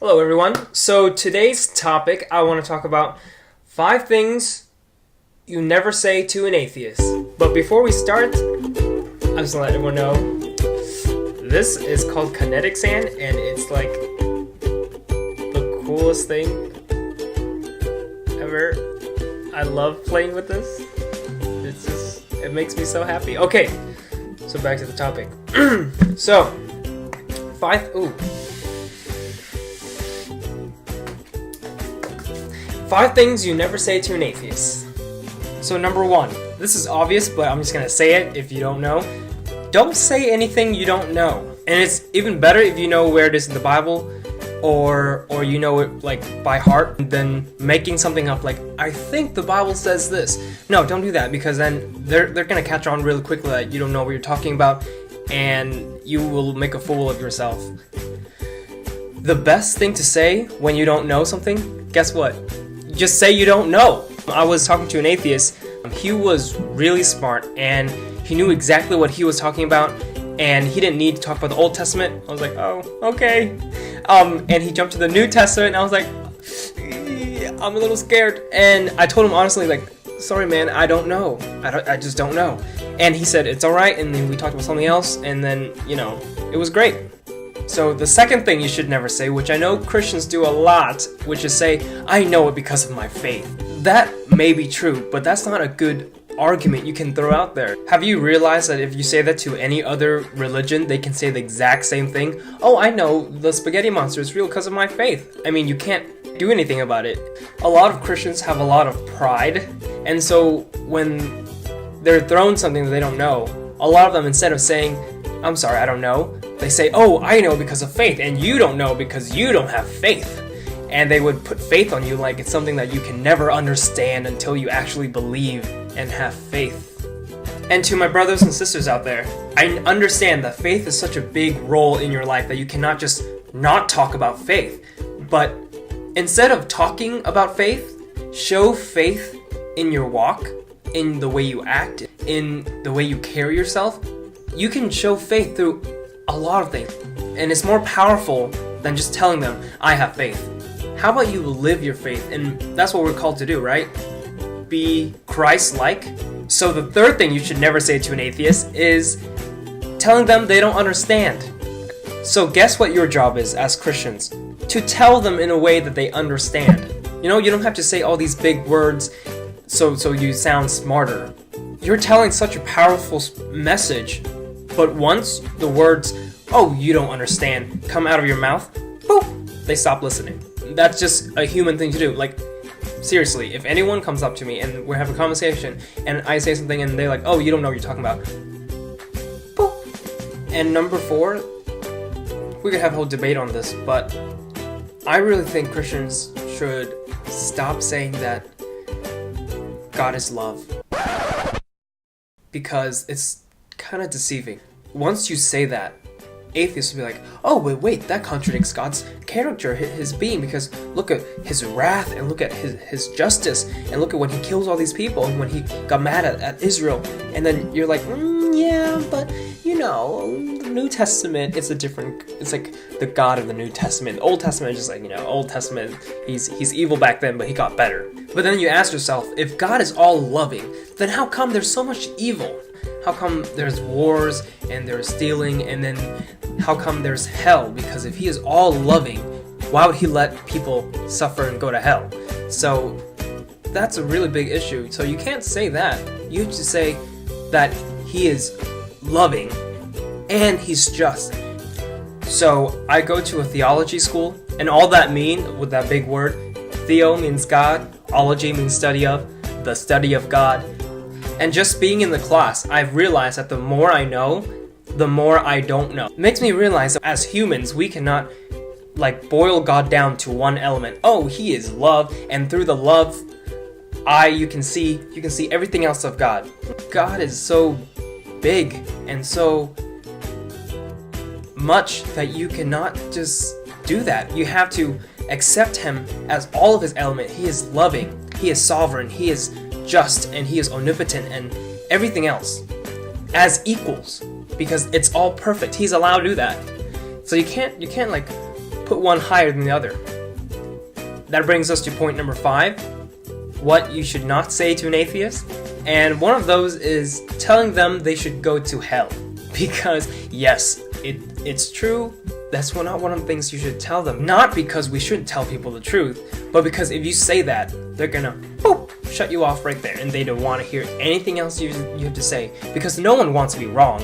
Hello everyone. So today's topic, I want to talk about 5 things you never say to an atheist. But before we start, I'm just gonna let everyone know, this is called kinetic sand and it's like the coolest thing ever. I love playing with this. It makes me so happy. Okay, so back to the topic. So, 5 things you never say to an atheist. So number 1, this is obvious, but I'm just gonna say it if you don't know. Don't say anything you don't know. And it's even better if you know where it is in the Bible, or you know it like by heart, than making something up like, I think the Bible says this. No, don't do that, because then they're gonna catch on really quickly that you don't know what you're talking about, and you will make a fool of yourself. The best thing to say when you don't know something, guess what? Just say you don't know. I was talking to an atheist. He was really smart and he knew exactly what he was talking about, and he didn't need to talk about the Old Testament. I was like, oh, okay. And he jumped to the New Testament and I was like, I'm a little scared. And I told him honestly, like, sorry man, I don't know. I just don't know. And he said, it's alright, and then we talked about something else, and then, it was great. So the second thing you should never say, which I know Christians do a lot, which is say, I know it because of my faith. That may be true, but that's not a good argument you can throw out there. Have you realized that if you say that to any other religion, they can say the exact same thing? Oh, I know the spaghetti monster is real because of my faith. I mean, you can't do anything about it. A lot of Christians have a lot of pride, and so when they're thrown something that they don't know, a lot of them, instead of saying, I'm sorry, I don't know, they say, oh, I know because of faith, and you don't know because you don't have faith. And they would put faith on you like it's something that you can never understand until you actually believe and have faith. And to my brothers and sisters out there, I understand that faith is such a big role in your life that you cannot just not talk about faith. But instead of talking about faith, show faith in your walk, in the way you act, in the way you carry yourself. You can show faith through a lot of things, and it's more powerful than just telling them, I have faith. How about you live your faith? And that's what we're called to do, right? Be Christ-like. So the third thing you should never say to an atheist is telling them they don't understand. So guess what your job is as Christians? To tell them in a way that they understand. You don't have to say all these big words so you sound smarter. You're telling such a powerful message, but once the words, oh, you don't understand, come out of your mouth, boop, they stop listening. That's just a human thing to do. Like, seriously, if anyone comes up to me and we're having a conversation and I say something and they're like, oh, you don't know what you're talking about, boop. And number 4, we could have a whole debate on this, but I really think Christians should stop saying that God is love, because it's kind of deceiving. Once you say that, atheists will be like, oh, wait, that contradicts God's character, his being, because look at his wrath, and look at his justice, and look at when he kills all these people, and when he got mad at Israel. And then you're like, yeah, but the New Testament, it's like the God of the New Testament. The Old Testament is just like, Old Testament, he's evil back then, but he got better. But then you ask yourself, if God is all loving, then how come there's so much evil? How come there's wars and there's stealing, and then how come there's hell? Because if he is all loving, why would he let people suffer and go to hell? So that's a really big issue. So you can't say that. You have to say that he is loving and he's just. So I go to a theology school, and all that mean with that big word, theo means God, ology means study of, the study of God. And just being in the class, I've realized that the more I know, the more I don't know. It makes me realize that as humans, we cannot boil God down to one element. Oh, he is love, and through the love, you can see everything else of God. God is so big and so much that you cannot just do that. You have to accept him as all of his element. He is loving, he is sovereign, he is just, and he is omnipotent, and everything else as equals, because it's all perfect. He's allowed to do that. So you can't put one higher than the other. That brings us to point number 5, what you should not say to an atheist. And one of those is telling them they should go to hell. Because yes, it's true, that's not one of the things you should tell them. Not because we shouldn't tell people the truth, but because if you say that, they're gonna boop, shut you off right there, and they don't want to hear anything else you have to say, because no one wants to be wrong.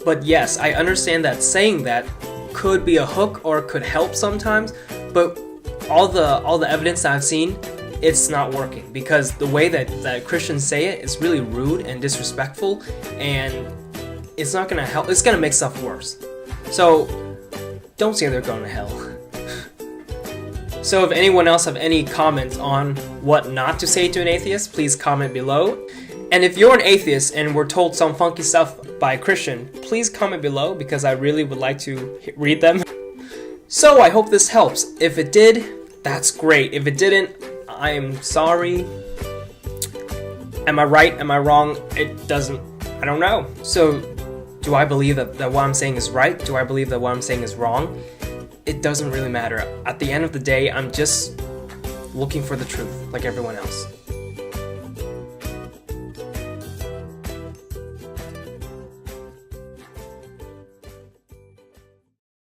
But yes, I understand that saying that could be a hook or could help sometimes, but all the evidence that I've seen, it's not working, because the way that Christians say it is really rude and disrespectful, and it's not gonna help. It's gonna make stuff worse. So don't say they're going to hell. So if anyone else have any comments on what not to say to an atheist, please comment below. And if you're an atheist and were told some funky stuff by a Christian, please comment below, because I really would like to read them. So I hope this helps. If it did, that's great. If it didn't, I am sorry. Am I right? Am I wrong? I don't know. So do I believe that what I'm saying is right? Do I believe that what I'm saying is wrong? It doesn't really matter. At the end of the day, I'm just looking for the truth, like everyone else.